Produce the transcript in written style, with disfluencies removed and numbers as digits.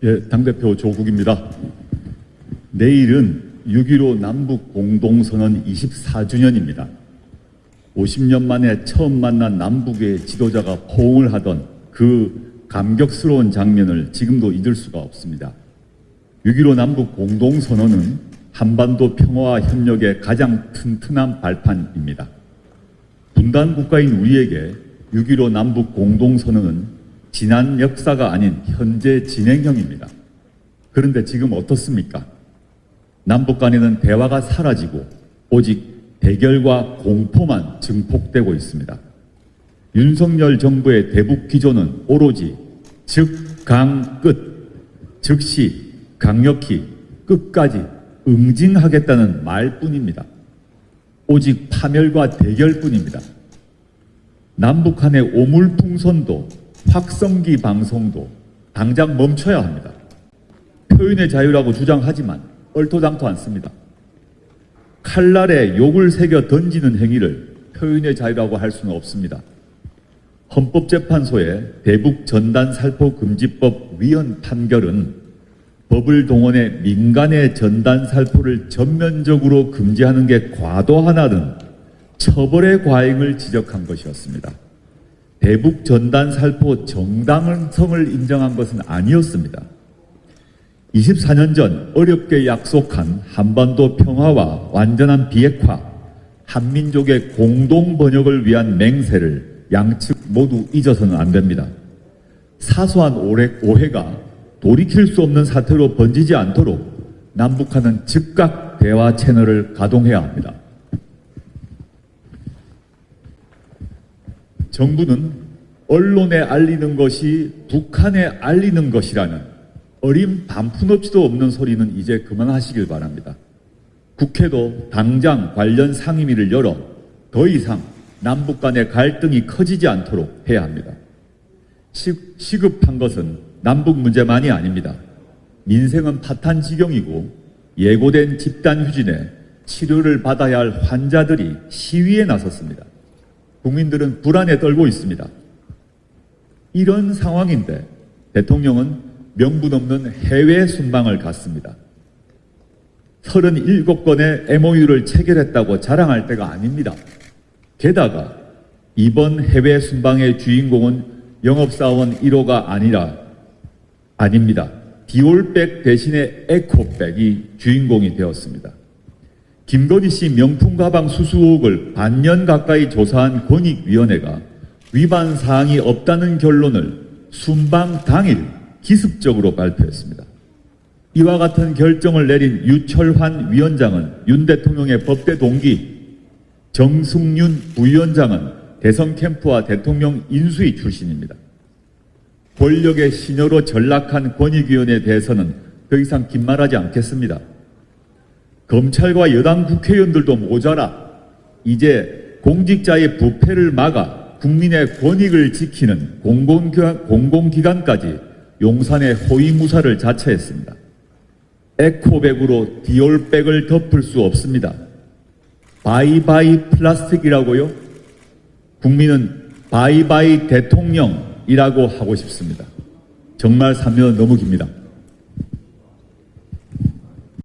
예, 당대표 조국입니다. 내일은 6.15 남북 공동선언 24주년입니다. 50년 만에 처음 만난 남북의 지도자가 포옹을 하던 그 감격스러운 장면을 지금도 잊을 수가 없습니다. 6.15 남북 공동선언은 한반도 평화와 협력의 가장 튼튼한 발판입니다. 분단 국가인 우리에게 6.15 남북 공동선언은 지난 역사가 아닌 현재 진행형입니다. 그런데 지금 어떻습니까? 남북 간에는 대화가 사라지고 오직 대결과 공포만 증폭되고 있습니다. 윤석열 정부의 대북 기조는 오로지 즉 끝, 즉시 강력히 끝까지 응징하겠다는 말뿐입니다. 오직 파멸과 대결뿐입니다. 남북 간의 오물풍선도 확성기 방송도 당장 멈춰야 합니다. 표현의 자유라고 주장하지만 얼토당토 않습니다. 칼날에 욕을 새겨 던지는 행위를 표현의 자유라고 할 수는 없습니다. 헌법재판소의 대북 전단 살포 금지법 위헌 판결은 법을 동원해 민간의 전단 살포를 전면적으로 금지하는 게 과도하다는 처벌의 과잉을 지적한 것이었습니다. 대북 전단 살포 정당성을 인정한 것은 아니었습니다. 24년 전 어렵게 약속한 한반도 평화와 완전한 비핵화, 한민족의 공동 번역을 위한 맹세를 양측 모두 잊어서는 안 됩니다. 사소한 오해가 돌이킬 수 없는 사태로 번지지 않도록 남북한은 즉각 대화 채널을 가동해야 합니다. 정부는 언론에 알리는 것이 북한에 알리는 것이라는 어림 반푼업지도 없는 소리는 이제 그만하시길 바랍니다. 국회도 당장 관련 상임위를 열어 더 이상 남북 간의 갈등이 커지지 않도록 해야 합니다. 시급한 것은 남북 문제만이 아닙니다. 민생은 파탄지경이고 예고된 집단 휴진에 치료를 받아야 할 환자들이 시위에 나섰습니다. 국민들은 불안에 떨고 있습니다. 이런 상황인데 대통령은 명분 없는 해외 순방을 갔습니다. 37건의 MOU를 체결했다고 자랑할 때가 아닙니다. 게다가 이번 해외 순방의 주인공은 영업사원 1호가 아닙니다. 디올백 대신에 에코백이 주인공이 되었습니다. 김건희 씨 명품 가방 수수 의혹을 반년 가까이 조사한 권익위원회가 위반 사항이 없다는 결론을 순방 당일 기습적으로 발표했습니다. 이와 같은 결정을 내린 유철환 위원장은 윤 대통령의 법대 동기, 정승윤 부위원장은 대선 캠프와 대통령 인수위 출신입니다. 권력의 신여로 전락한 권익위원회에 대해서는 더 이상 긴 말하지 않겠습니다. 검찰과 여당 국회의원들도 모자라 이제 공직자의 부패를 막아 국민의 권익을 지키는 공공기관까지 용산의 호위무사를 자처했습니다. 에코백으로 디올백을 덮을 수 없습니다. 바이바이 플라스틱이라고요? 국민은 바이바이 대통령이라고 하고 싶습니다. 정말 3년 너무 깁니다.